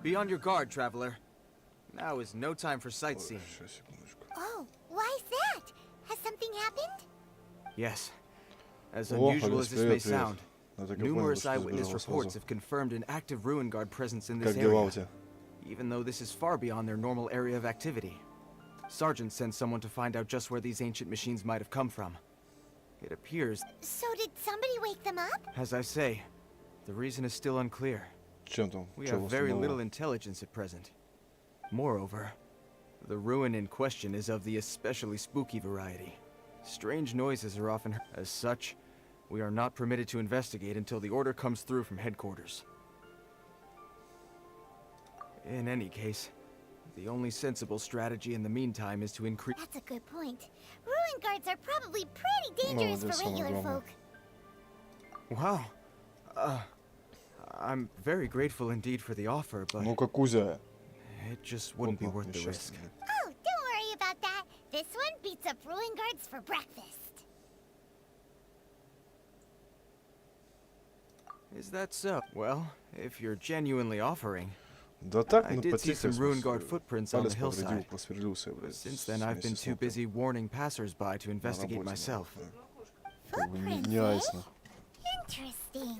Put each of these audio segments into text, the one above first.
Be on your guard, traveler. Now is no time for sightseeing. Oh, why is that? Has something happened? Yes. As unusual as this may sound, numerous eyewitness reports сразу. have confirmed an active ruin guard presence in this Как дела у area, тебя? even though this is far beyond their normal area of activity. Sergeant sent someone to find out just where these ancient machines might have come from. It appears, So did somebody wake them up? as I say, the reason is still unclear. Чем там? We Чё have у вас very там little нового? intelligence at present. Moreover, the ruin in question is of the especially spooky variety. Strange noises are often heard. As such, we are not permitted to investigate until the order comes through from headquarters. In any case, the only sensible strategy in the meantime is to increase... That's a good point. Ruin guards are probably pretty dangerous that's for regular огромное. folk. Wow. I'm very grateful indeed for the offer, but Ну как Кузя. it just wouldn't be Опа, worth the risk. несчастный. Oh, don't worry about that. This one beats up ruin guards for breakfast. Is that so? Well, if you're genuinely offering... Да так, I ну did see потихо, some ruin guard footprints on the палец повредил, hillside. просверлился, блядь. Since then, I've been too busy warning passers-by to investigate myself. Как бы не Footprints, не eh? айсно. Interesting.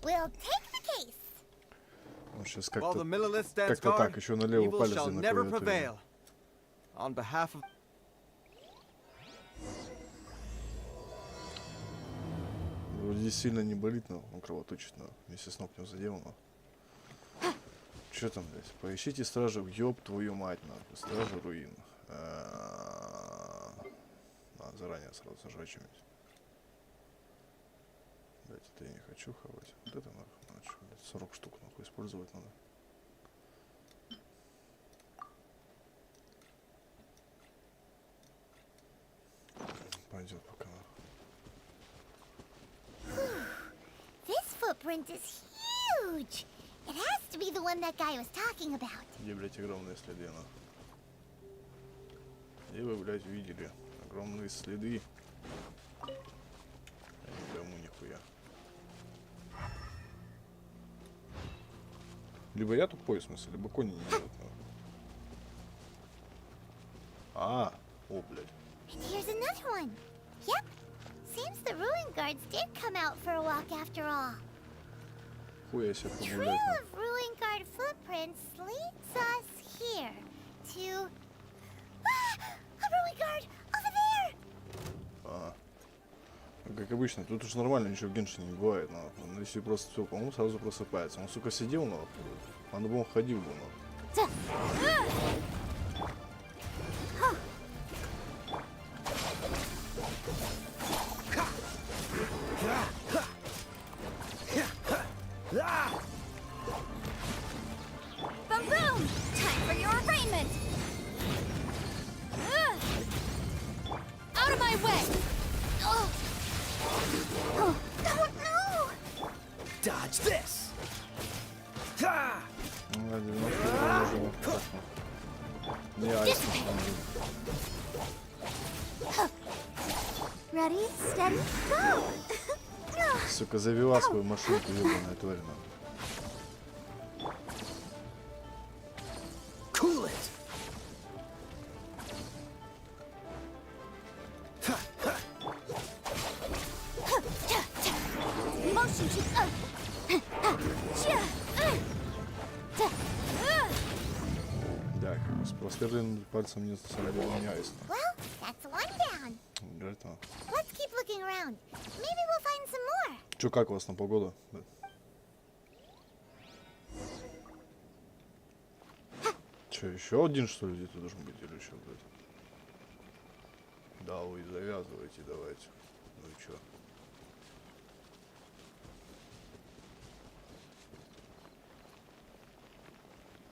We'll take the case. Он сейчас While the как-то millilith stands как-то так, guard, еще на левый evil палец shall на never клавиатуре. prevail. On behalf of... Вроде здесь сильно не болит, но он кровоточит, но вместе с ног не задел, но... Чё там, блядь? Поищите стражу, ёб твою мать, нахуй. Стражу руин. Надо заранее сразу сожрать что-нибудь. Блядь, это я не хочу хавать. Вот это нахуй, надо что, блядь, 40 штук нахуй использовать надо. Пойдет пока нахуй. This footprint is huge. It has to be the one that guy was talking about. Где, блядь, огромные следы, нахуй? Где вы, блядь, видели огромные следы? Я не пойму нихуя. Либо я тупой, в смысле, либо кони не идут, нахуй. О, блядь. And here's another one. Yep. Seems the ruin guards did come out for a walk after all. Хуя себе Trail погулять, нахуй. of ruin guard footprints leads us here to... A ruin guard over there! Ага. Ну, как обычно, тут уж нормально, ничего в Геншине не бывает, но он если просто все, по-моему, сразу просыпается. Он, сука, сидел, но он бы он ходил бы, но. Boom boom! Time for your arraignment! Out of my way! Oh no! Dodge this! Ha! Ну, ради 90 уже точно. Не айс, на самом деле. Ready, steady, go! Сука, завела свою машинку, ебаная тварь, нахуй. Cool it! Motion to... Да, как бы с просверленным пальцем мне на самом деле не айс. Well, that's one down. Играть там. Let's keep looking around. Maybe we'll find some more. Чё, как у вас на погода? Да. Чё, еще один, что ли, где-то должен быть или еще, блядь? Да, вы завязывайте, давайте. Ну и чё?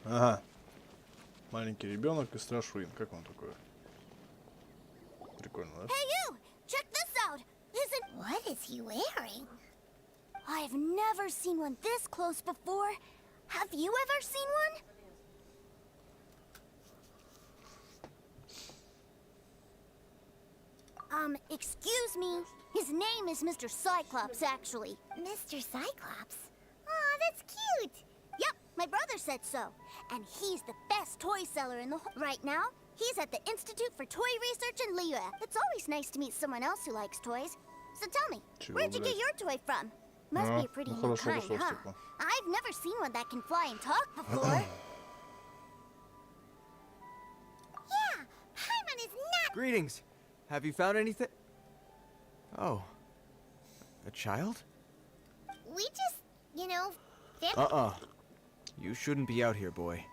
Ага. Маленький ребенок и страж руин. Как вам такое? Прикольно, да? Hey you! Check this out! Isn't... What is he wearing? I've never seen one this close before. Have you ever seen one? Excuse me. His name is Mr. Cyclops, actually. Mr. Cyclops? Aw, that's cute. Yep, My brother said so. And he's the best toy seller in the whole... Right now, he's at the Institute for Toy Research in Liyue. It's always nice to meet someone else who likes toys. So tell me, where'd you get your toy from? Must be a pretty new хорошо kind, дошло, huh? Степа. I've never seen one that can fly and talk before. Yeah, Paimon is not. Greetings. Have you found anything? Oh. A child? We just, you know, You shouldn't be out here, boy.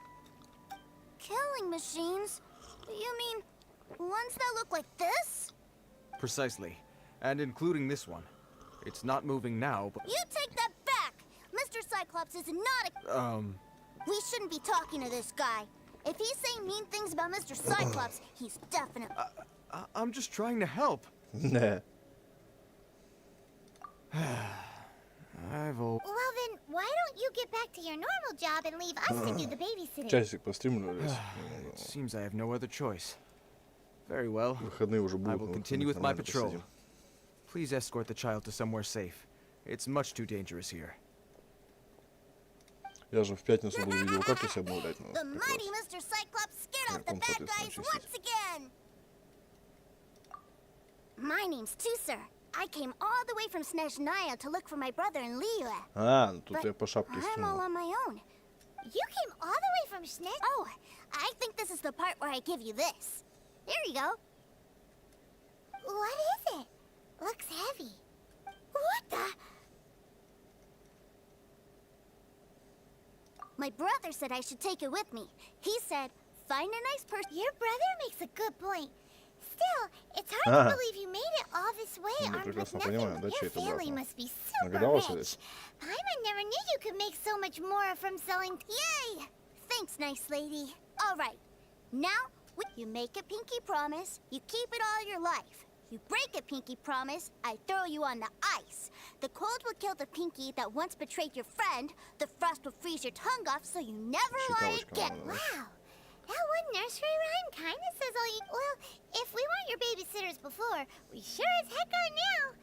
Killing machines? You mean ones that look like this? Precisely. And including this one. It's not moving now, but... You take that back! Mr. Cyclops is not a... We shouldn't be talking to this guy. If he's saying mean things about Mr. Cyclops, he's definitely... I'm just trying to help. Не. Well then, why don't you get back to your normal job and leave us to do the babysitting? Часик постримливались. It seems I have no other choice. Very well. Выходные уже I будут. will но continue выходных with my нормально patrol. посидим. Please escort the child to somewhere safe. It's much too dangerous here. Я же в пятницу буду видеокарту себе обновлять. Ну, The как mighty раз. Mr. Cyclops scared off the Каком, bad соответственно, guys часить. once again! My name's Tuser. I came all the way from Snezhnaya to look for my brother in Liyue. А, ну тут But я по шапке I'm all стянул. on my own. You came all the way from Schnitt? Oh, I think this is the part where I give you this. Here you go. What is it? Looks heavy. What the? My brother said I should take it with me. He said, find a nice person. Your brother makes a good point. Still, it's hard to believe you made it all this way Ну, armed with прекрасно nothing. понимаю, да, Your чей это брат, family но must be super догадался rich. ведь. Paimon never knew you could make so much more from selling. Yay! Thanks, nice lady. All right. Now, you make a pinky promise, you keep it all your life. You break a pinky promise, I throw you on the ice. The cold will kill the pinky that once betrayed your friend. The frost will freeze your tongue off so you never lie Считалочка again. надо, да? Wow. That one nursery rhyme kind of says all you... Well, if we weren't your babysitters before, we sure as heck are now.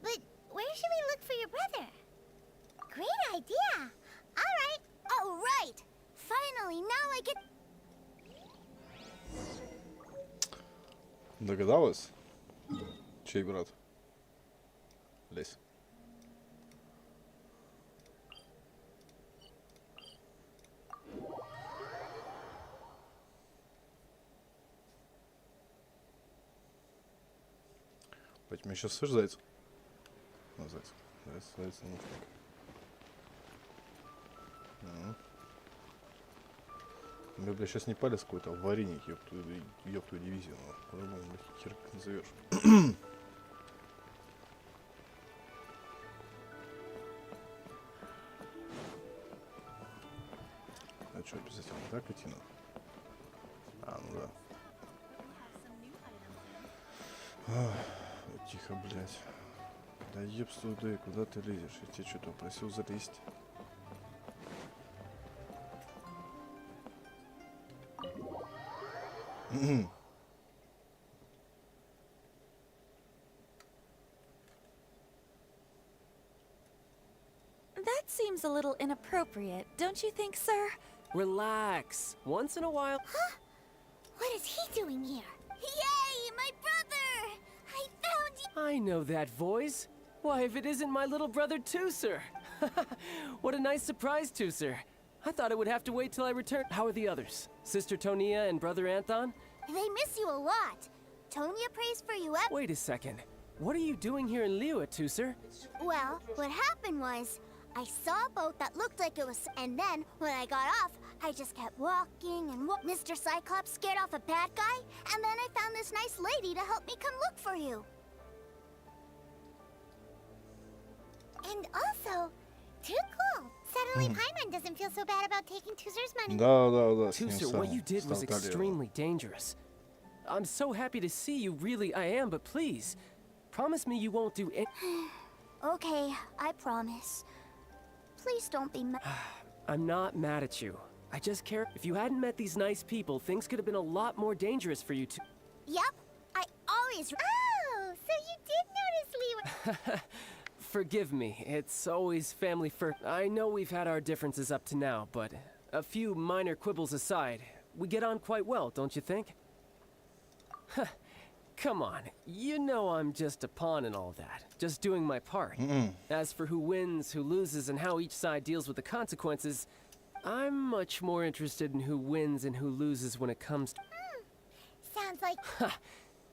But where should we look for your brother? Great idea. All right. All right. Finally, now I get... Догадалась? Чей брат? Лезь. Блять, меня сейчас слышь, заяц? На, заяц. Заяц, ну так. Мы, бля, сейчас не палец какой-то, а вареник, ёб твою дивизию. Ну, по-другому, бля, хер как назовешь. А что, обязательно так идти надо? А, ну да. Ах, тихо, блядь. Да ебствуй, да, куда ты лезешь? Я тебя что-то просил залезть. That seems a little inappropriate, don't you think, sir? Relax. Once in a while. What is he doing here? Yay, my brother! I found you! I know that voice. Why, if it isn't my little brother, Tuser. What a nice surprise, Tuser. I thought it would have to wait till I returned. How are the others? Sister Tonia and Brother Anthon? They miss you a lot. Tonya prays for you every... Wait a second. What are you doing here in Liyue, Tuser? Well, what happened was, I saw a boat that looked like it was... And then, when I got off, I just kept walking and Mr. Cyclops scared off a bad guy, and then I found this nice lady to help me come look for you. And also, too cool. Suddenly Paimon doesn't feel so bad about taking Tuser's money. Да, да, да, с ним Tuser, what you did was стал коллегой. extremely dangerous. I'm so happy to see you, really, I am, but please, promise me you won't do it. Okay, I promise. Please don't be mad. I'm not mad at you. I just care. If you hadn't met these nice people, things could have been a lot more dangerous for you to. Yep, I always... Oh, so you did notice we were... Forgive me, it's always family first. I know we've had our differences up to now, but a few minor quibbles aside, we get on quite well, don't you think? Come on, you know I'm just a pawn in all that, just doing my part. As for who wins, who loses, and how each side deals with the consequences, I'm much more interested in who wins and who loses when it comes to... Sounds like...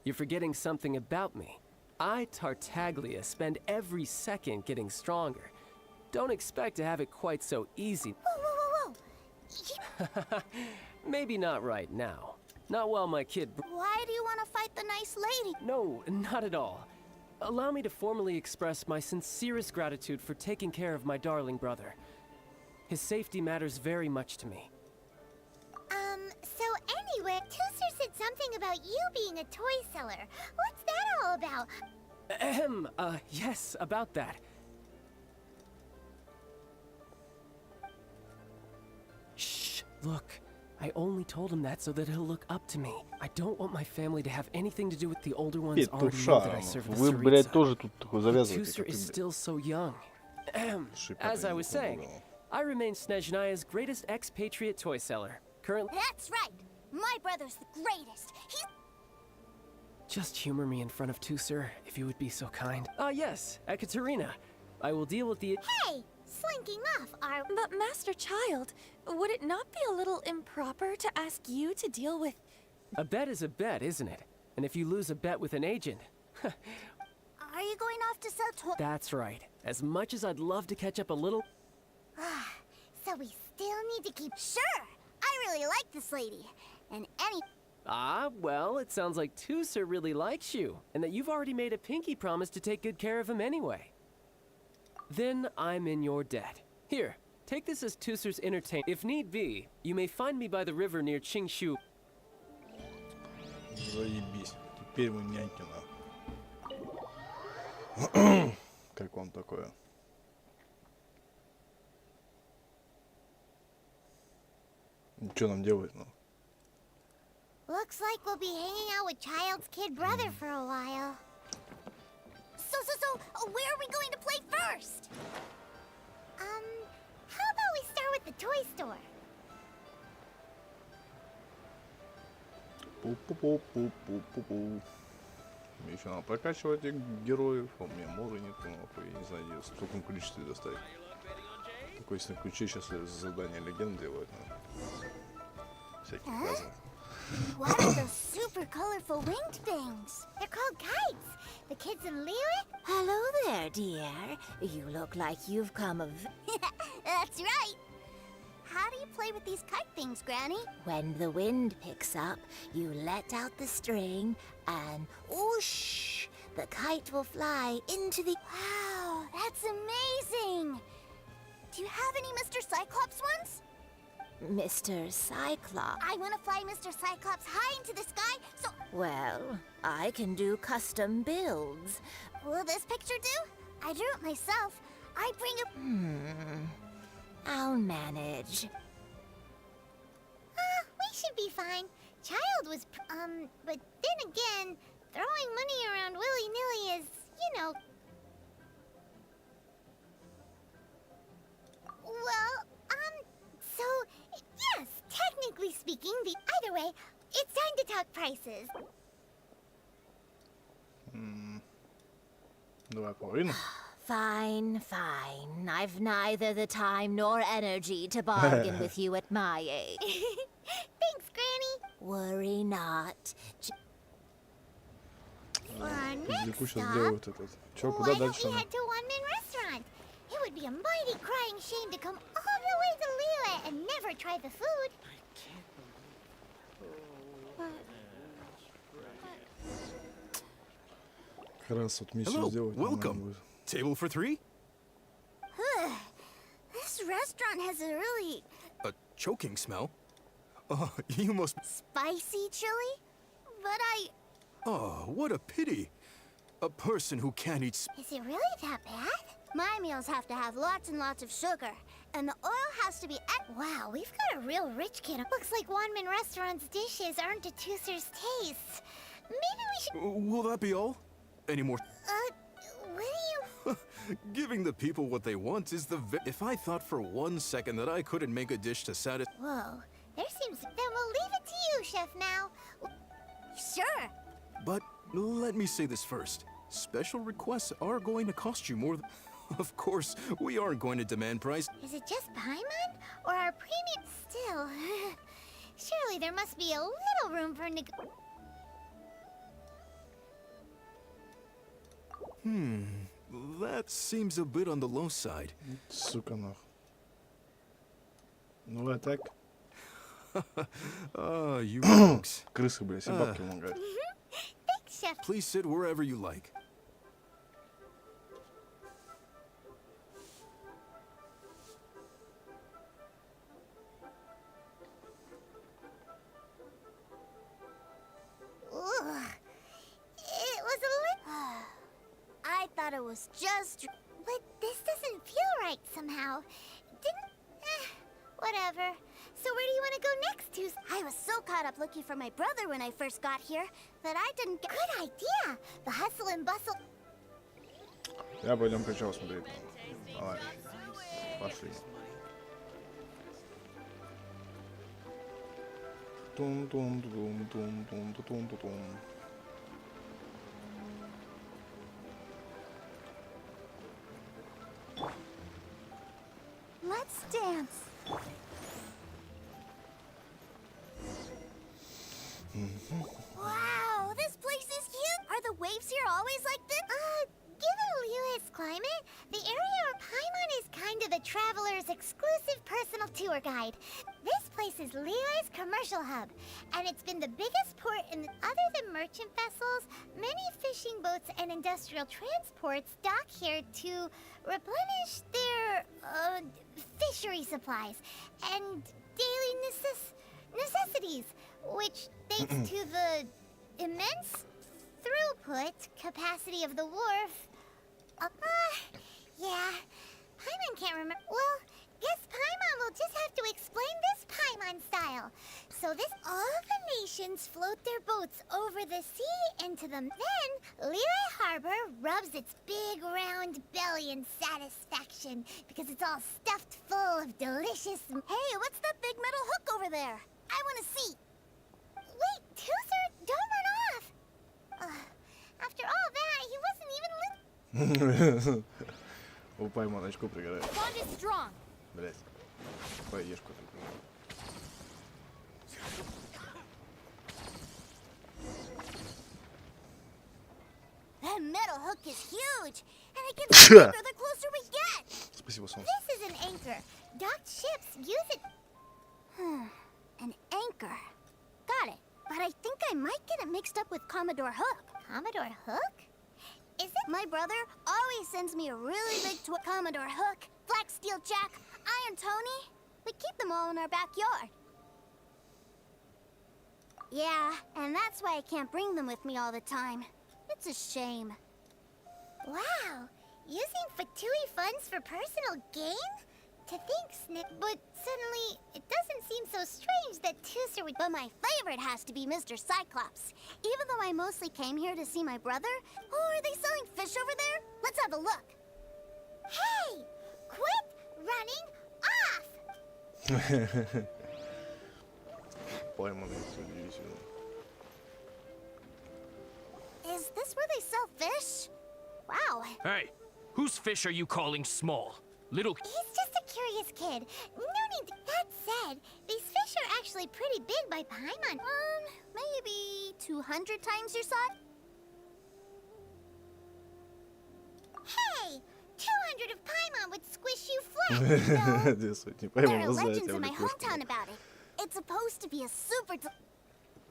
You're forgetting something about me. I, Tartaglia, spend every second getting stronger. Don't expect to have it quite so easy. Whoa, whoa, whoa! Maybe not right now. Not while my kid... Why do you want to fight the nice lady? No, not at all. Allow me to formally express my sincerest gratitude for taking care of my darling brother. His safety matters very much to me. So anyway, Tooser said something about you being a toy seller. What's that all about? Ahem, yes, about that. Shh, look. I only told him that so that he'll look up to me. I don't want my family to have anything to do with the older ones already know that I serve the Вы, блядь, Saritsa. тоже тут такой завязываете, Tooser как is ты, still so young. блядь. As I was saying, I remain Snezhnaya's greatest expatriate toy seller. Currently... That's right. My brother's the greatest. He's... Just humor me in front of Tooser, if you would be so kind. Yes, Ekaterina. I will deal with the... Hey! Slinking off our... But Master Child, would it not be a little improper to ask you to deal with... A bet is a bet, isn't it? And if you lose a bet with an agent... Are you going off to sell toys? That's right. As much as I'd love to catch up a little... So we still need to keep... Sure. I really like this lady. And any... Ah, well, it sounds like Tooser really likes you, and that you've already made a pinky promise to take good care of him anyway. Then I'm in your debt. Here, take this as Tooser's entertainment. If need be, you may find me by the river near Qingshu. Заебись. Теперь вы нянькина. Как вам такое? Что нам делать, ну? Looks like we'll be hanging out with Child's kid brother for a while. So, where are we going to play first? How about we start with the toy store? Пу-пу-пу-пу-пу-пу-пу. Мне еще надо прокачивать этих героев, а у меня моры нету, нахуй, я не знаю, где в таком количестве достать. Такой если на ключе сейчас задание легенд делают, всяких разных. What are those super colorful winged things? They're called kites. The kids in Liyue? Hello there, dear. You look like you've come of... That's right. How do you play with these kite things, Granny? When the wind picks up, you let out the string and whoosh! The kite will fly into the... Wow, that's amazing. Do you have any Mr. Cyclops ones? Mr. Cyclops. I want to fly Mr. Cyclops high into the sky, so... Well, I can do custom builds. Will this picture do? I drew it myself. I bring a... I'll manage. We should be fine. Child was, but then again, throwing money around willy-nilly is, you know... Well, so, yes, technically speaking, either way, it's time to talk prices. Давай половину. Fine, fine. I've neither the time nor energy to bargain with you at my age. Thanks, Granny. Worry not. For our Пиздюку next сейчас stop, делают этот. Чё, why куда don't дальше? we head to One Man Restaurant? It would be a mighty crying shame to come all the way to Liyue and never try the food. Как раз вот миссию Hello, сделать. нормально welcome. будет. Table for three? This restaurant has a really A choking smell? Oh, you must... spicy chili. But Oh, what a pity. A person who can't eat... Is it really that bad? my meals have to have lots and lots of sugar. And the oil has to be... Wow, we've got a real rich kid. Looks like One Man Restaurant's dishes aren't to Tooser's taste. Maybe we should... Will that be all? Any more... What do you... Giving the people what they want is if I thought for 1 second that I couldn't make a dish to satisfy... Whoa, there seems. Then we'll leave it to you, Chef, now. Sure. But let me say this first. Special requests are going to cost you more than... Of course, we aren't going to demand price. Is it just Paimon? Or our premium still? Surely there must be a little room for That seems a bit on the low side. Сука нах. Ну а так, You folks. крысы, бля, все бабки помогают. Thanks, Chef. Please sit wherever you like. Ugh. It was a little. I thought it was just... But this doesn't feel right somehow. Didn't. Whatever. So where do you want to go next, Tuesday? I was so caught up looking for my brother when I first got here that I didn't get... Good idea. The hustle and bustle. Я пойдем качал смотреть. Давай. Пошли. Тун-тун-тун-тун-тун-тун-тун-тун. Let's dance. Wow, this place is huge. Are the waves here always like this? Given Liyue's climate, the area of Paimon is kind of the traveler's exclusive personal tour guide. This place is Liyue's commercial hub, and it's been the biggest port in other than merchant vessels. Many fishing boats and industrial transports dock here to replenish their fishery supplies and daily necessities, which, thanks to the immense throughput capacity of the wharf. Yeah. Paimon can't remember. Well, guess Paimon will just have to explain this Paimon style. So all the nations float their boats over the sea into them. Then, Liyue Harbor rubs its big round belly in satisfaction because it's all stuffed full of delicious... Hey, what's that big metal hook over there? I want to see. Wait, Tuser, don't run off! After all that, he wasn't even У Паймона очко пригорает. Bond is strong. Блять. Поешку такую. That metal hook is huge, and it gets bigger the closer we get. Спасибо, солнце. This is an anchor. Docked ships use it. An anchor. Got it. But I think I might get it mixed up with Commodore Hook. Commodore Hook? Is it? My brother always sends me a really big Commodore Hook, Black Steel Jack, Iron Tony. We keep them all in our backyard. Yeah, and that's why I can't bring them with me all the time. It's a shame. Wow. Using Fatui funds for personal gain? To think, Snip, but suddenly it doesn't seem so strange that Tuser would... But my favorite has to be Mr. Cyclops. Even though I mostly came here to see my brother. Oh, are they selling fish over there? Let's have a look. Hey! Quit running off! Пойманный, удивительно. Is this where they sell fish? Wow. Hey, whose fish are you calling small? Little... He's just a curious kid. No need... That said, these fish are actually pretty big by Paimon. Maybe 200 times your size? Hey! 200 of Paimon would squish you flat. Две сотни. There Пойман, are вы знаете, legends in my увлеклась. hometown about it. It's supposed to be a super...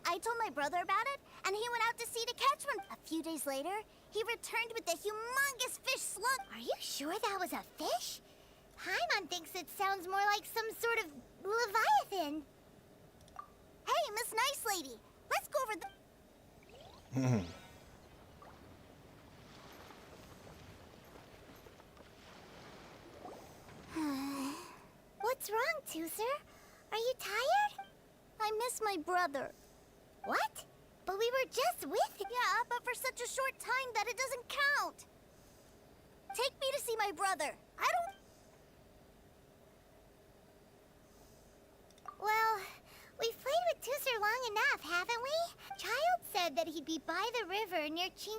I told my brother about it, and he went out to sea to catch one. A few days later, he returned with a humongous fish slug. Are you sure that was a fish? Paimon thinks it sounds more like some sort of leviathan. Hey, Miss Nice Lady, let's go over the... What's wrong, Tuser? Are you tired? I miss my brother. What? But we were just with him. Yeah, but for such a short time that it doesn't count. Take brother. I don't. Well, we've played with Tusser long enough, haven't we? Child said that he'd be by the river near Chin.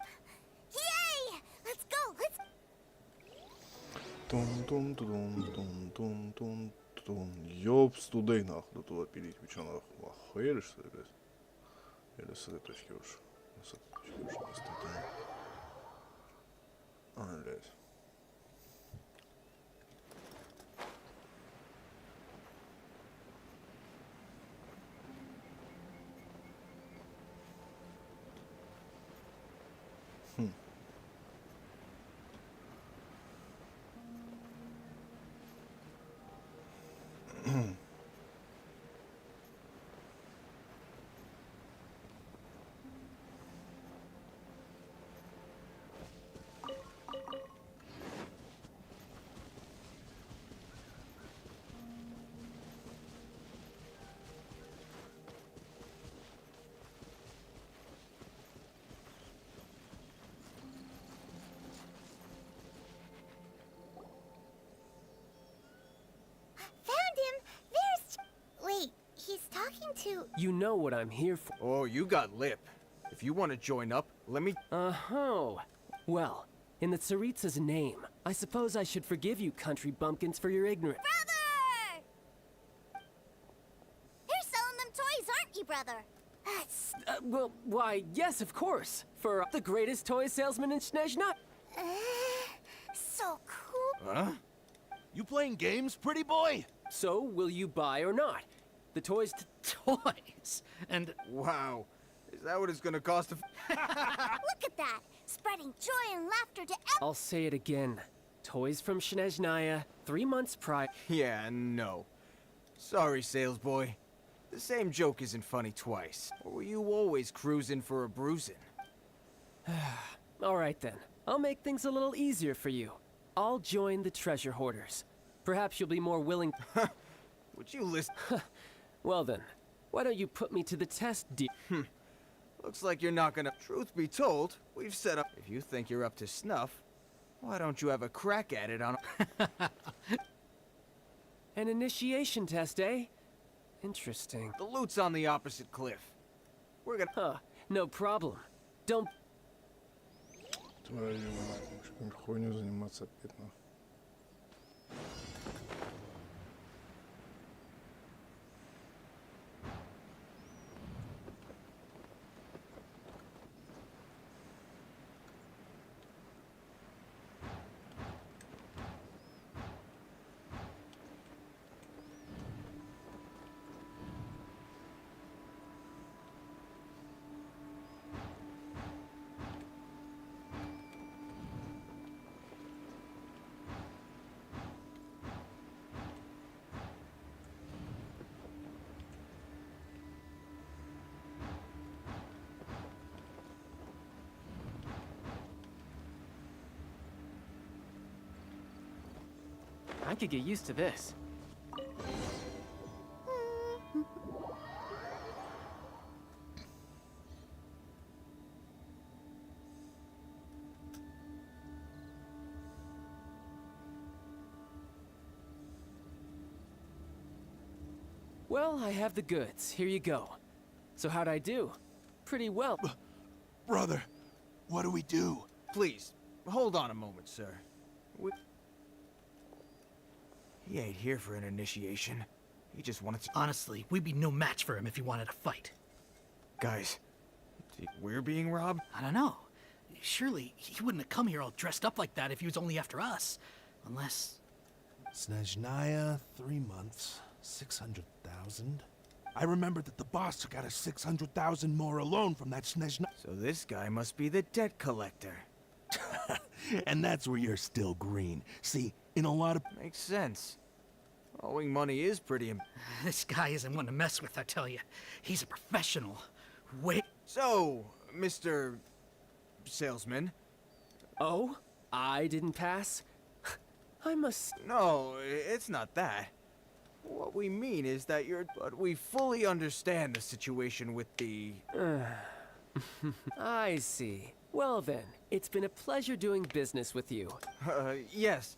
Yay! Let's go. Let's. Тун-тун-тун-тун-тун-тун. Ёпс, туда и нахуй, да туда пилить. Вы чё, нахуй, охуели, что ли, блядь? Или с этой точки уж? С этой точки уж не статуя. А, блядь. Found him! There's... Wait, he's talking to... You know what I'm here for. Oh, you got lip. If you want to join up, let me... Uh-huh. Well, in the Tsaritsa's name, I suppose I should forgive you country bumpkins for your ignorance. Brother! You're selling them toys, aren't you, brother? That's. Well, why, yes, of course. For the greatest toy salesman in Snezhnaya. So cool. Huh? You playing games, pretty boy? So, will you buy or not? The toys Toys. And Wow. Is that what it's gonna cost to... Look at that! Spreading joy and laughter to I'll say it again. Toys from Snezhnaya, 3 months prior. Yeah, no. Sorry, sales boy. The same joke isn't funny twice. Or were you always cruising for a bruising? All right then. I'll make things a little easier for you. I'll join the treasure hoarders. Perhaps you'll be more willing. Would you listen? Well then, why don't you put me to the test, dear? Looks like you're not gonna... Truth be told, we've set up... If you think you're up to snuff, why don't you have a crack at it on... An initiation test, eh? Interesting. The loot's on the opposite cliff. We're gonna... Huh, no problem. Don't... Твою мать, еще какой-нибудь хуйню заниматься опять, нахуй. I could get used to this. Well, I have the goods. Here you go. So how'd I do? Pretty well. brother, what do we do? Please, hold on a moment, sir. He ain't here for an initiation. He just wanted to... Honestly, we'd be no match for him if he wanted to fight. Guys, we're being robbed? I don't know. Surely, he wouldn't have come here all dressed up like that if he was only after us. Unless... Snezhnaya, 3 months, 600,000. I remember that the boss took out a 600,000 more alone from that Snezhnaya. So this guy must be the debt collector. And that's where you're still green. See, in a lot of... Makes sense. Owing money is pretty... This guy isn't one to mess with, I tell you. He's a professional. Wait... So, Mr. Salesman... Oh? I didn't pass? I must... No, it's not that. What we mean is that you're... But we fully understand the situation with the... I see. Well then, it's been a pleasure doing business with you. Yes,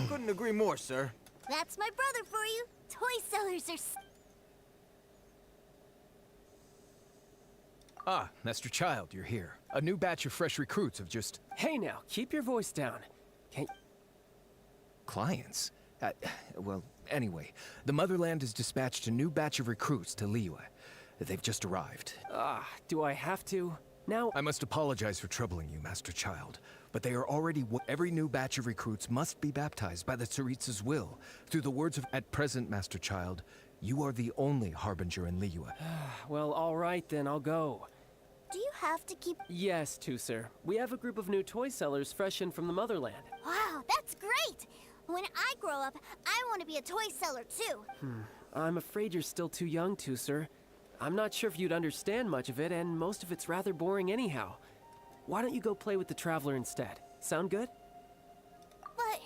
Couldn't agree more, sir. That's my brother for you. Toy sellers are Ah, Master Child, you're here. A new batch of fresh recruits have just... Hey now, keep your voice down. Can't... Clients? Well, anyway, the Motherland has dispatched a new batch of recruits to Liyue. They've just arrived. Do I have to? Now... I must apologize for troubling you, Master Child, but they are already... Every new batch of recruits must be baptized by the Tsaritsa's will. Through the words of... At present, Master Child, you are the only harbinger in Liyue. Well, alright then, I'll go. Do you have to keep... Yes, Tusser. We have a group of new toy sellers fresh in from the Motherland. Wow, that's great! When I grow up, I want to be a toy seller too. I'm afraid you're still too young, Tusser. I'm not sure if you'd understand much of it, and most of it's rather boring anyhow. Why don't you go play with the Traveler instead? Sound good? But...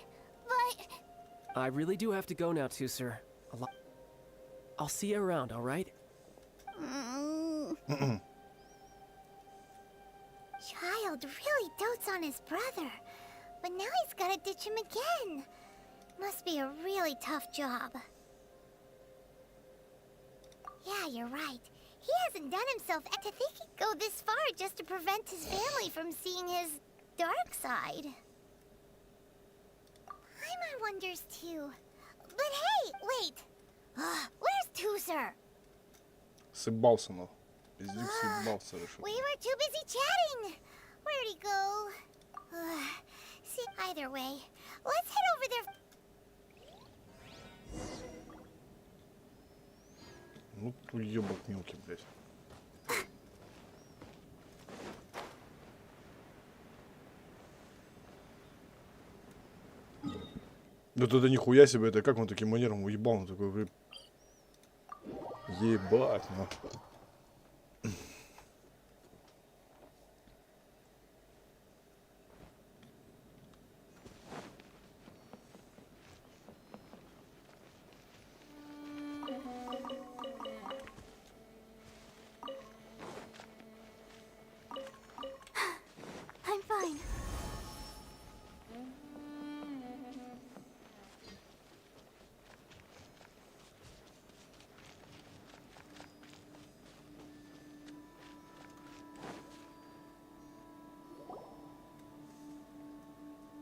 I really do have to go now, Tusser. I'll see you around, alright? Child really dotes on his brother, but now he's gotta ditch him again. Must be a really tough job. Yeah, you're right. He hasn't done himself to think he'd go this far just to prevent his family from seeing his dark side. Paimon wonders too. But hey, wait! Where's Tusser? Съебался, нахуй. Пиздюк съебался, решил. We were too busy chatting. Where'd he go? See, either way, let's head over there. Ну, уебок мелкий, блядь. Да тогда нихуя себе, это как он таким манером уебал, он такой, блядь. Ебать, нахуй. I'm fine.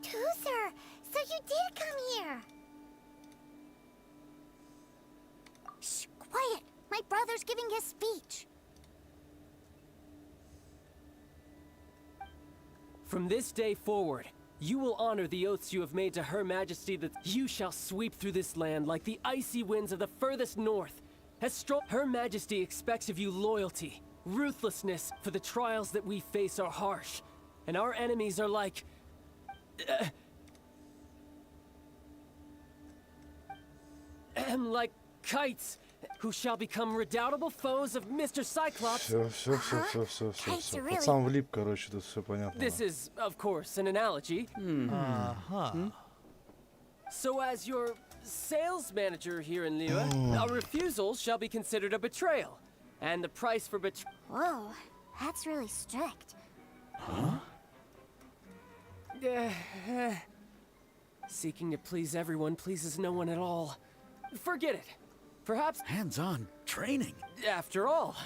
Tusser, so you did come here. Shh, quiet. My brother's giving his speech. From this day forward, you will honor the oaths you have made to Her Majesty that you shall sweep through this land like the icy winds of the furthest north. Her Majesty expects of you loyalty, ruthlessness, for the trials that we face are harsh, and our enemies are like... like kites, who shall become redoubtable foes of Mr. Cyclops. Все. Пацан влип, короче, тут все понятно. This is, of course, an analogy. So as your sales manager here in Liyue, a refusal shall be considered a betrayal. And the price for betrayal... Whoa, that's really strict. Seeking to please everyone pleases no one at all. Forget it. Perhaps... Hands-on training. After all,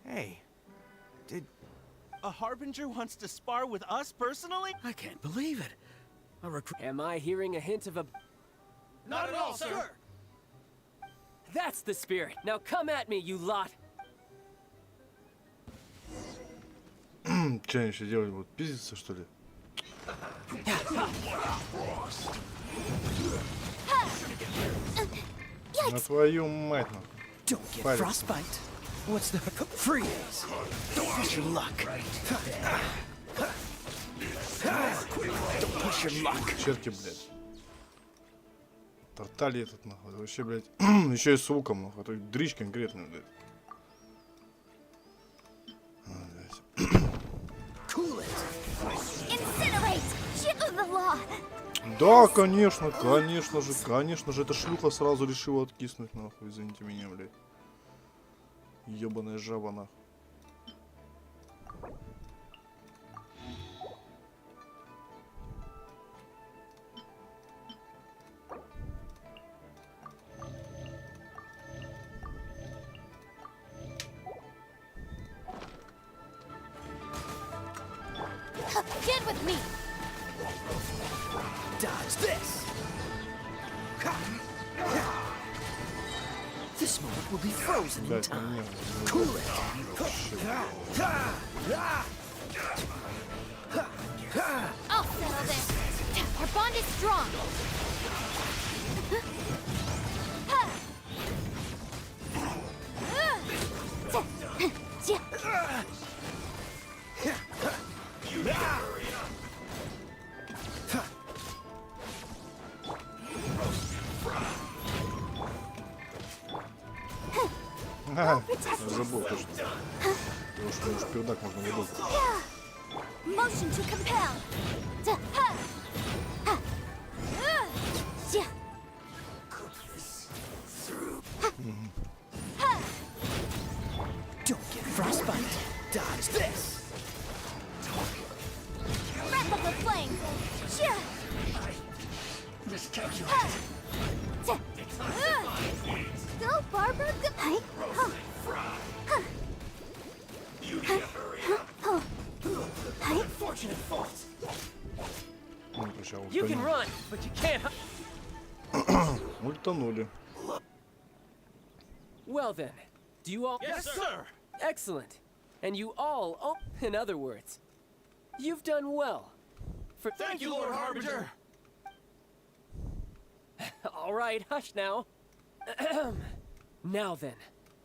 Hey, did... A Harbinger wants to spar with us personally? I can't believe it. A recruit. am I hearing a hint of a... Not at all, sir. That's the spirit. Now come at me, you lot. Че они еще делать будут? Пиздиться, что ли? На твою мать, нахуй. Don't get Парень. frostbite. What's the freeze? Don't push your luck. Don't push your luck. Черти, блядь. Тортали этот, нахуй. Это вообще, блядь. Еще и с луком, нахуй. Это дрищ конкретный, блядь. Cool it. Incinerate! Shit of the law! Да, конечно же, эта шлюха сразу решила откиснуть, нахуй, извините меня, блядь. Ёбаная жаба, нахуй. Get with me! Dodge this! This moment will be frozen in Дать на time. меня. Cool it! I'll settle this. Our bond is strong. Ага, забыл точно. Потому что уж пердак можно выдать. Motion to compel. Don't get frostbite. Dodge this! Breath of the flame. Go, Barbara. Go. Fortunate fault. Ну, прощай, You can ультанули. run, but you can't. Ультанули. Well then, do you all? Yes, sir! Excellent. And you all, in other words, you've done well. For Thank you, Lord Harbinger! All right, hush now. Now then,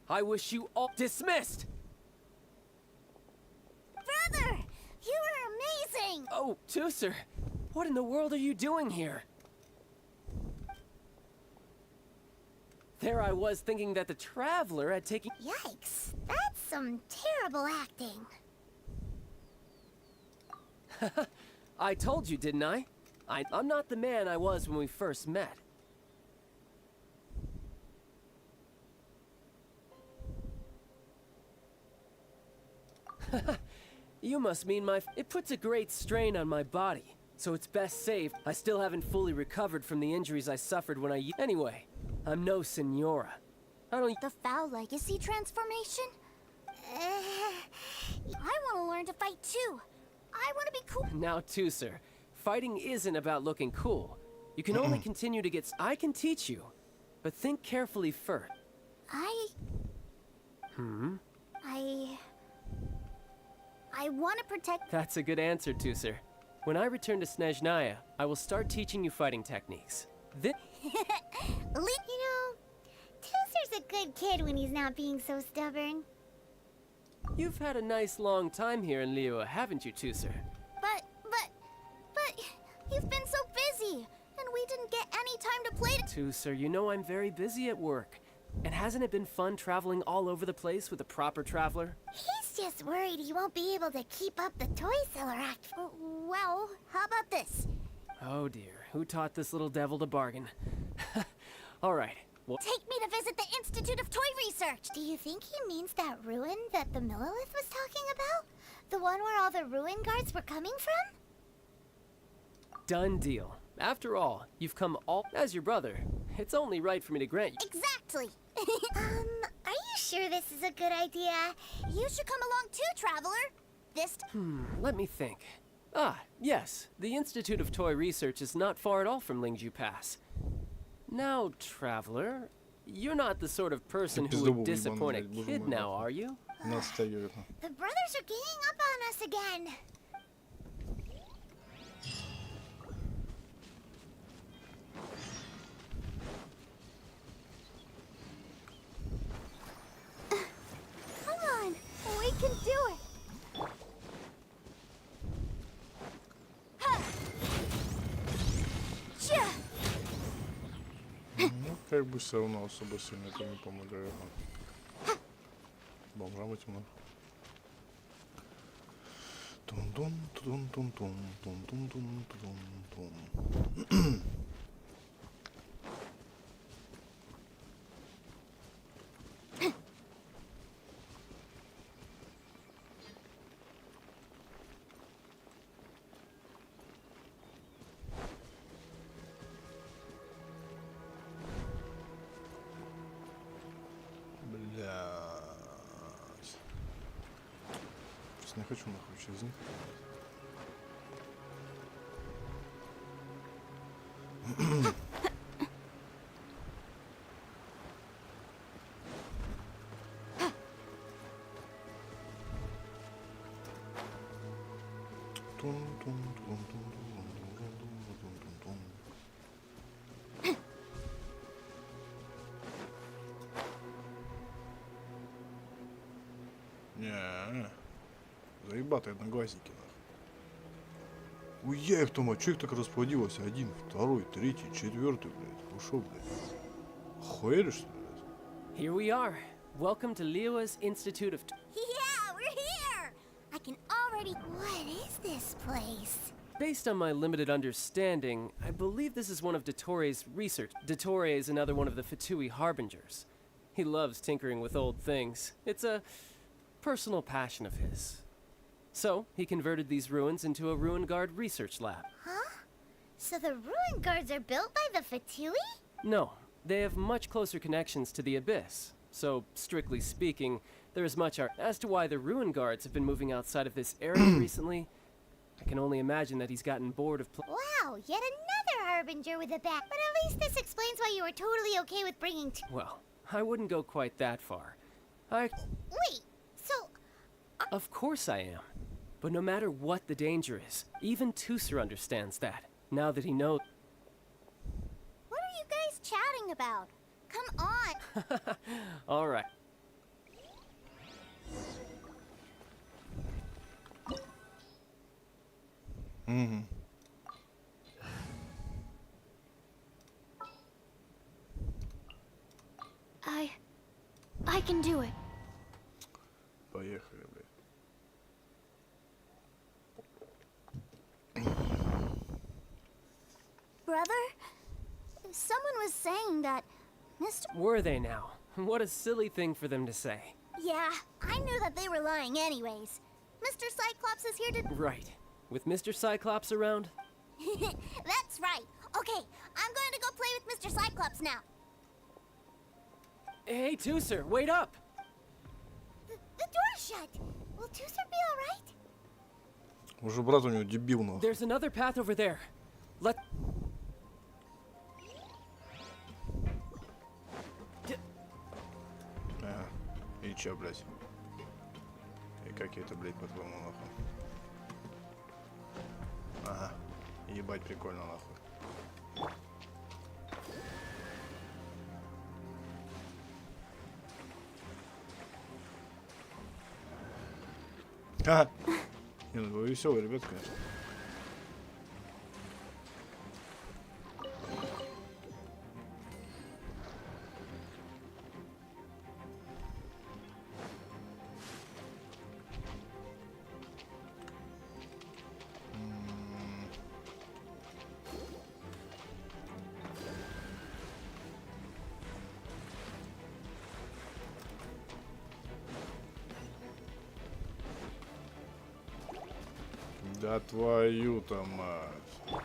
I wish you all dismissed. Brother, you were amazing. Oh, Tooser, what in the world are you doing here? There I was thinking that the Traveler had taken... Yikes, that's some terrible acting. I told you, didn't I? I'm not the man I was when we first met. You must mean it puts a great strain on my body, so it's best saved. I still haven't fully recovered from the injuries I suffered when Anyway, I'm no Senora. I don't... The foul legacy transformation? I want to learn to fight too. I want to be cool. Now, Tooser, fighting isn't about looking cool. You can only continue to get... I can teach you, but think carefully first. I want to protect... That's a good answer, Tooser. When I return to Snezhnaya, I will start teaching you fighting techniques. You know, Tooser's a good kid when he's not being so stubborn. You've had a nice long time here in Liyue, haven't you, Tooser? But you've been so busy, and we didn't get any time to play. Tooser, you know I'm very busy at work. And hasn't it been fun traveling all over the place with a proper traveler? He's just worried he won't be able to keep up the toy seller act. Well, how about this? Oh dear, who taught this little devil to bargain? All right, well... Take me to visit the Institute of Toy Research! Do you think he means that ruin that the Millilith was talking about? The one where all the ruin guards were coming from? Done deal. After all, you've come all as your brother. It's only right for me to grant you. Exactly! Are you sure this is a good idea? You should come along too, Traveler! Let me think. Ah, yes. The Institute of Toy Research is not far at all from Lingju Pass. Now, Traveler, you're not the sort of person who would disappoint a kid now, are you? Нас стягивает. The brothers are ganging up on us again. Come on, we can do it! Ну, как бы все равно особо сильно это не помогает. Бомжам этим, да? Тун-тун, тун-тун-тун, тун-тун-тун, тун-тун. Блядь. Просто не хочу нахуй через них. Не, заебатые одноглазники, нахуй. Уя их там, а чё их так расплодилось? Один, второй, третий, четвертый, блядь. Ушел, блядь. Охуели, что ли, блядь? Here we are. Welcome to Liyue's Institute of... Yeah, we're here! I can already. What is this place? Based on my limited understanding, I believe this is one of Dottoro's research. Dottore is another one of the Fatui Harbingers. He loves tinkering with old things. It's a personal passion of his. So, he converted these ruins into a Ruin Guard research lab. Huh? So the ruin guards are built by the Fatui? No, they have much closer connections to the Abyss. So, strictly speaking, there is much art. As to why the Ruin Guards have been moving outside of this area recently, I can only imagine that he's gotten bored of Wow, yet another Harbinger with a bat. But at least this explains why you were totally okay with bringing Well, I wouldn't go quite that far. Wait, so... Of course I am. But no matter what the danger is, even Tusser understands that, now that he knows. What are you guys chatting about? Come on! Alright. Угу. I can do it. Поехали, блядь. Brother? Someone was saying that Mr. Were they now? What a silly thing for them to say. Yeah, I knew that they were lying anyways. Mr. Cyclops is here to... Right. With Mr. Cyclops around? That's right. Okay, I'm going to go play with Mr. Cyclops now. Hey, Tusser, wait up! The door's shut. Will Tusser be alright? Уже брат у него дебил, нахуй. There's another path over there. Let... Ага. И чё, блядь? И как я это, блядь, по-твоему, нахуй? Ага. Ебать, прикольно, нахуй. Ага. Не, ну вы веселые ребята, конечно. Да твою-то мать.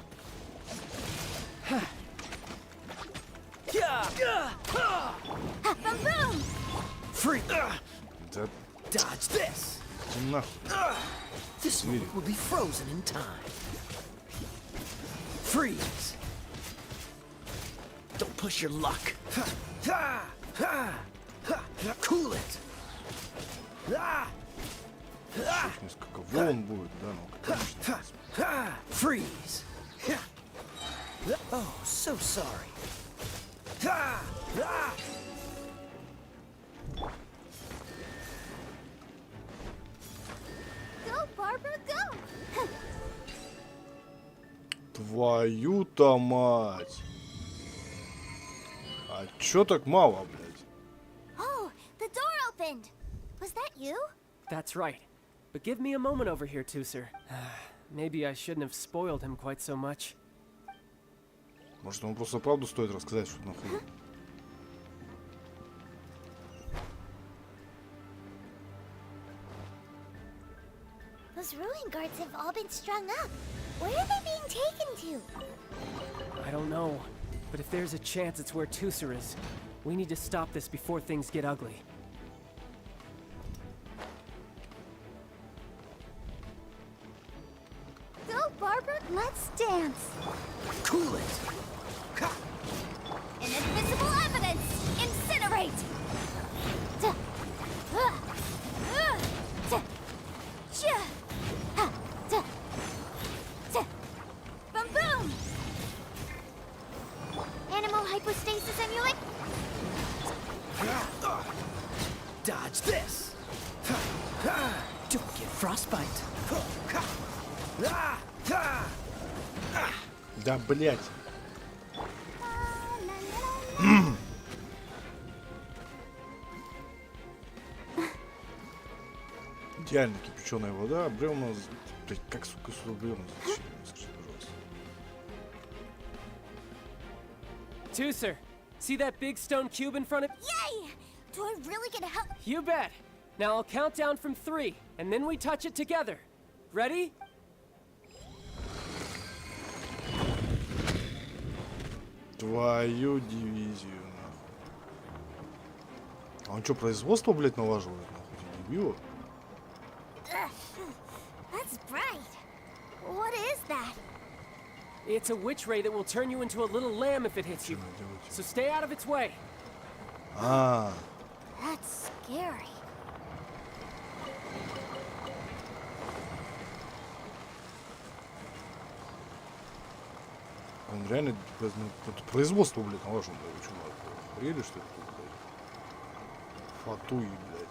Free! Да Dodge this! нахуй. This one will be frozen in time. Freeze! Don't push your luck. Cool it! Несколько волн будет, да, ну, конечно. Freeze! Oh, so sorry. Go, Barbara, go! Твою-то мать. А чё так мало, блядь? Oh, the door opened. Was that you? That's right. But give me a moment over here, Tusser. Maybe I shouldn't have spoiled him quite so much. Может, ему просто правду стоит рассказать, что нахуй. Those ruin guards have all been strung up. Where are they being taken to? I don't know. But if there's a chance it's where Tusser is, we need to stop this before things get ugly. Go, Barbara, let's dance. Cool it! Inadmissible evidence! Incinerate! Boom boom! Animal hypostasis emulate. Dodge this! Don't get frostbite. Да, блять. Идеально кипяченая вода, бревна. Блять, как, сука, сюда бревна зачем? Скажи, пожалуйста. Tooser, see that big stone cube in front of... Yay! Do I really get help? You bet. Now I'll count down from 3, and then we touch it together. Ready? Твою дивизию, нахуй. А он что, производство, блять, налаживает, нахуй, эти дебилы? That's bright. What is that? It's a witch ray that will turn you into a little lamb if it hits you. So stay out of its way. А, That's scary. он реально, ну, это производство, блядь, налажено, блядь, вы что, охуели, что ли, тут, блядь? Фатуи, блядь.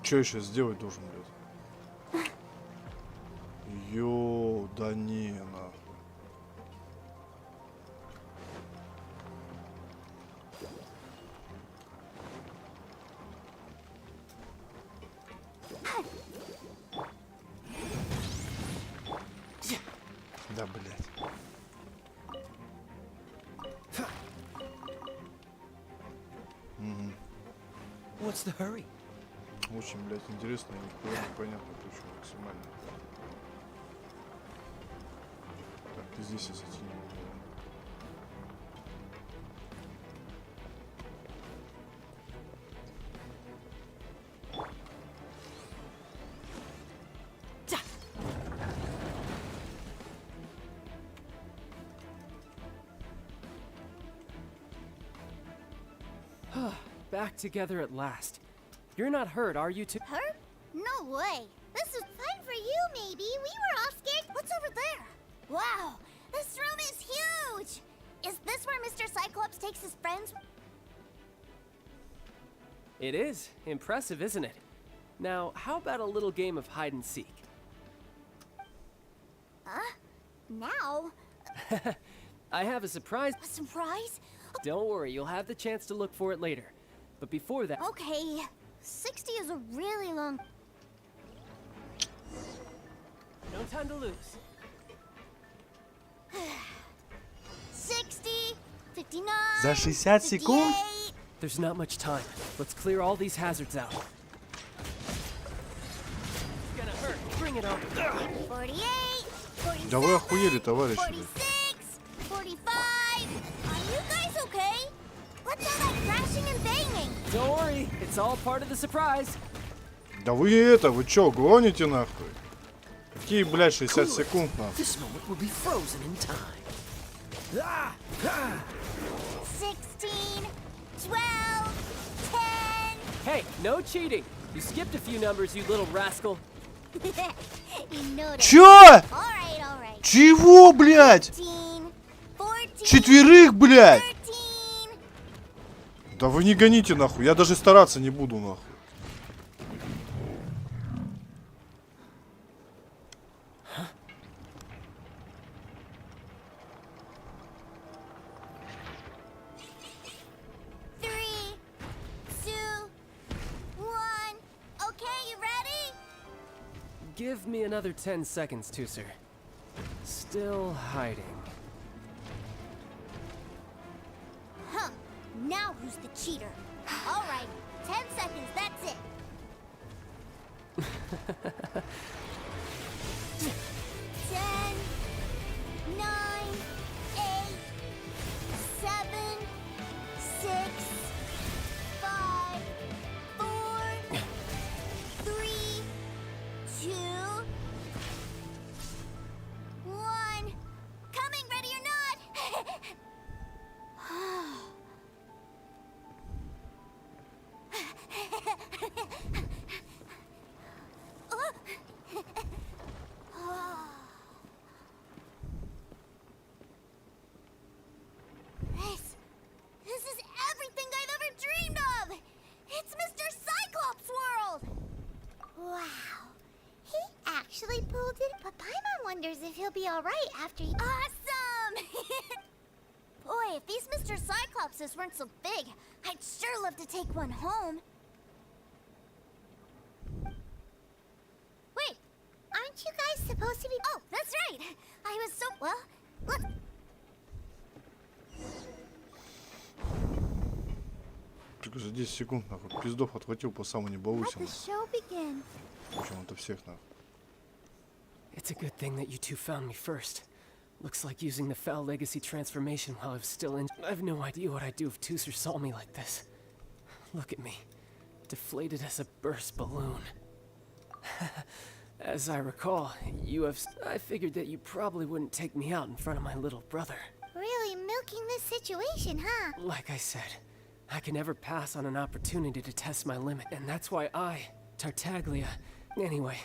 Что я сейчас сделать должен, блядь? Йоу, да не, нахуй. Да, блядь. What's the hurry? Очень, блядь, интересно и непонятно, почему максимально. Так, и здесь я зайти не могу. Back together at last. You're not hurt, are you two? Hurt? No way. This is fun for you, maybe. We were all scared. What's over there? Wow, this room is huge. Is this where Mr. Cyclops takes his friends? It is. Impressive, isn't it? Now, how about a little game of hide and seek? Huh? Now? I have a surprise. A surprise? Don't worry, you'll have the chance to look for it later. But before that... Okay. 60 is a really long... No time to lose. 60, 59... За 60 секунд? 58. There's not much time. Let's clear all these hazards out. It's gonna hurt. Bring it on. 48, 47, Да вы охуели, товарищи. 46, 45... Are you guys okay? What's all that crashing and banging? Don't worry, it's all part of the surprise. Да вы это, вы чё, гоните нахуй? Какие, блядь, 60 секунд нахуй? This moment will be frozen in time. 16, 12, 10... Hey, no cheating. You skipped a few numbers, you little rascal. You noticed. Чё? All right. Чего, блядь? 15, 14, Четверых, блядь? 13... Да вы не гоните нахуй, я даже стараться не буду нахуй. Give me another 10 seconds, Tooser. Still hiding. Huh. Now who's the cheater? All right. 10 seconds, that's 10, 9, 8, 7, 6, 5, 4, 3, 2, 1. Coming, ready or not. This is everything I've ever dreamed of! It's Mr. Cyclops' world! Wow. He actually pulled it, but Paimon wonders if he'll be alright after you. Awesome! Boy, if these Mr. Cyclopses weren't so big, I'd sure love to take one home. Wait, aren't you guys supposed to be. Oh, that's right! I was so. Well, let's. Только за 10 секунд, нахуй. Пиздов отхватил по самому не Let балуйся, the нахуй. show begin. Причем это всех, нахуй. It's a good thing that you two found me first. Looks like using the foul legacy transformation while I was still in. I have no idea what I'd do if Tooser saw me like this. Look at me. Deflated as a burst balloon. As I recall, I figured that you probably wouldn't take me out in front of my little brother. Really milking this situation, huh? Like I said, I can never pass on an opportunity to test my limit, and that's why Tartaglia. Anyway,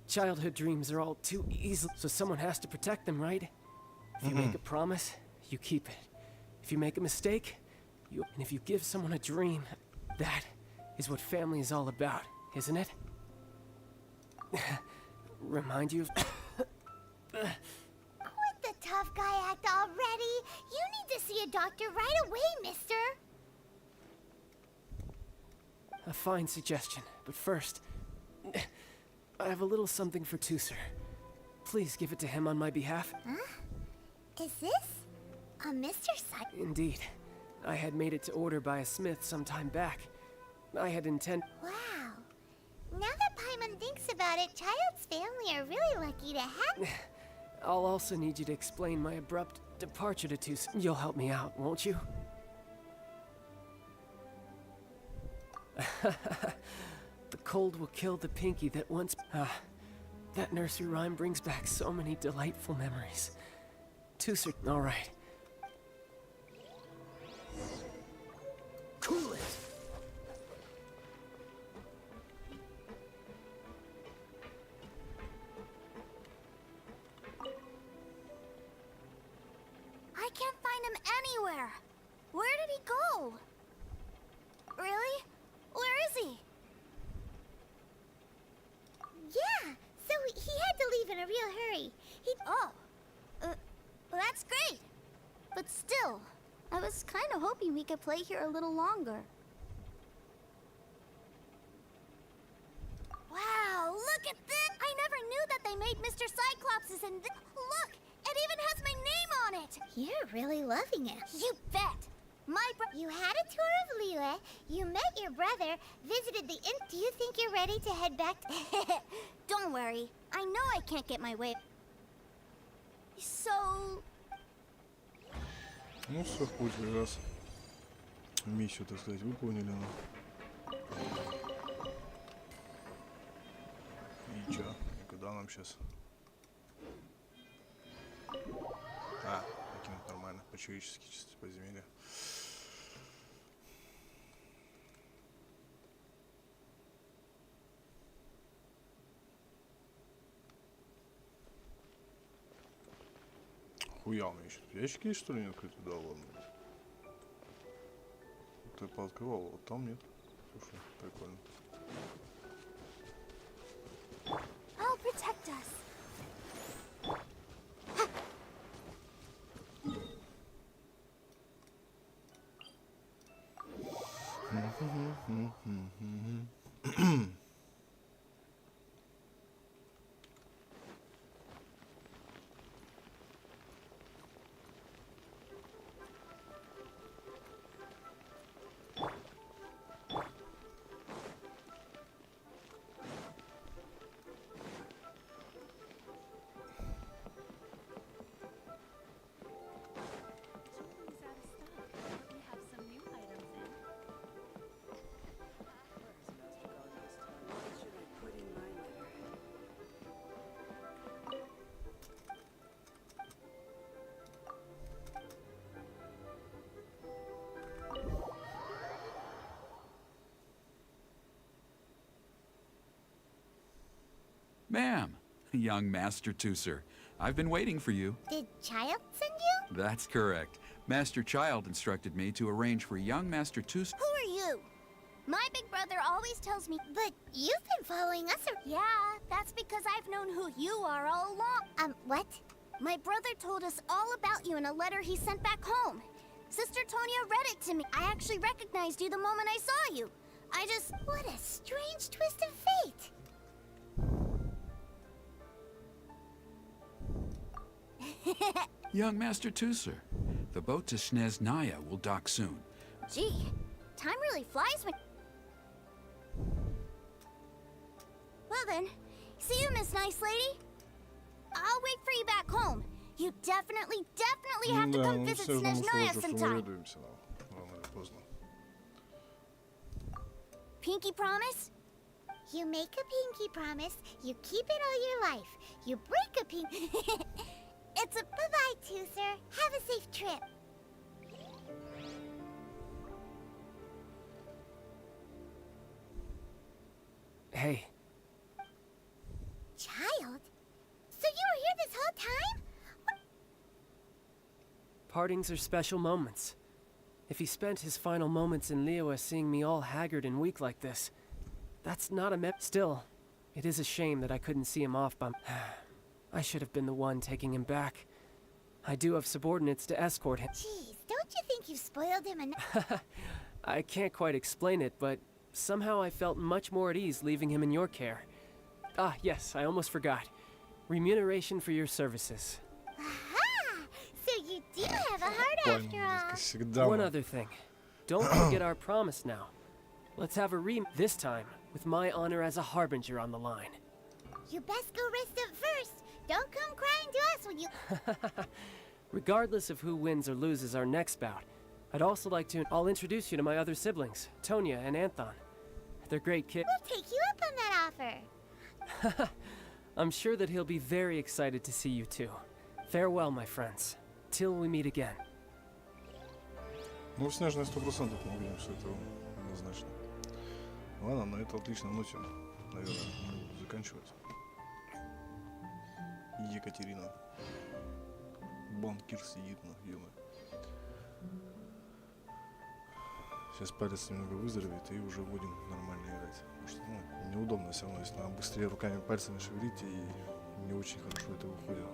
childhood dreams are all too easy, so someone has to protect them, right? If you make a promise, you keep it. If you make a mistake, and if you give someone a dream, that is what family is all about, isn't it? Remind you of... Quit the tough guy act already. You need to see a doctor right away, mister. A fine suggestion, but first, I have a little something for Tooser. Please give it to him on my behalf. Huh? Is this a Mr. Indeed. I had made it to order by a smith some time back. I had intended... Wow. Now that Paimon thinks about it, Child's family are really lucky to have... I'll also need you to explain my abrupt departure to Tooser. You'll help me out, won't you? The cold will kill the pinky that once... that nursery rhyme brings back so many delightful memories. Tooser... Alright. Cool it! I can't find him anywhere. Where did he go? Really? Where is he? Yeah, so he had to leave in a real hurry. That's great. But still, I was kind of hoping we could play here a little longer. Wow, look at this! I never knew that they made Mr. Cyclopses and look, it even has my name on it! You're really loving it. You bet! You had a tour of Liyue, you met your brother, visited the inn. Do you think you're ready to head back to... Don't worry, I know I can't get my way. So... Ну все, в путь как раз. Миссию, так сказать, выполнили. И чё? И куда нам сейчас? Покинуть нормально, по-человечески, чисто подземелье. Хуя, у меня еще ящики есть, что ли, не открыты? Да, ладно. Ты пооткрывал, вот там нет. Слушай, прикольно. I'll protect us. Ma'am, young Master Tooser, I've been waiting for you. Did Child send you? That's correct. Master Child instructed me to arrange for young Master Tooser. Who are you? My big brother always tells me. But you've been following us Yeah, that's because I've known who you are all along. What? My brother told us all about you in a letter he sent back home. Sister Tonya read it to me. I actually recognized you the moment I saw you. I just... What a strange twist of fate. Young Master Tooser, the boat to Sneznaya will dock soon. Gee, time really flies when... Well then, see you, Miss Nice Lady. I'll wait for you back home. You definitely have to come visit Sneznaya sometime. Рано или поздно. Pinky promise? You make a pinky promise, you keep it all your life. You break a pinky... It's a bye-bye, Tooser. Have a safe trip. Hey, Child? So you were here this whole time? partings are special moments. If he spent his final moments in Liyue seeing me all haggard and weak like this, that's not a Still, it is a shame that I couldn't see him off by... I should have been the one taking him back. I do have subordinates to escort him. Jeez, don't you think you've spoiled him enough? I can't quite explain it, but somehow I felt much more at ease leaving him in your care. Ah, yes, I almost forgot. Remuneration for your services. Aha! So you do have a heart after all. One other thing. Don't forget our promise now. Let's have a this time, with my honor as a harbinger on the line. You best go rest up first. Don't come crying to us when you... Regardless of who wins or loses our next bout, I'd also like to... I'll introduce you to my other siblings, Tonya and Anthon. They're great kids. We'll take you up on that offer. I'm sure that he'll be very excited to see you too. Farewell, my friends. Till we meet again. Ну, в Снежной 100% мы увидим все это однозначно. Ладно, на этой отличной ноте, наверное, буду заканчивать. Екатерина. Банкир сидит, ё-моё. Сейчас палец немного выздоровеет и уже будем нормально играть. Потому что, неудобно все равно, если надо быстрее руками, пальцами шевелить, и не очень хорошо это выходит.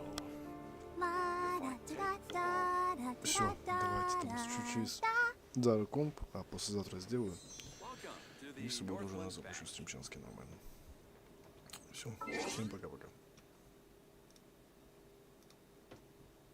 Все, давайте там чуть-чуть Дара комп, а послезавтра сделаю. И в субботу уже на запущу стримчанский нормально. Все, всем пока-пока.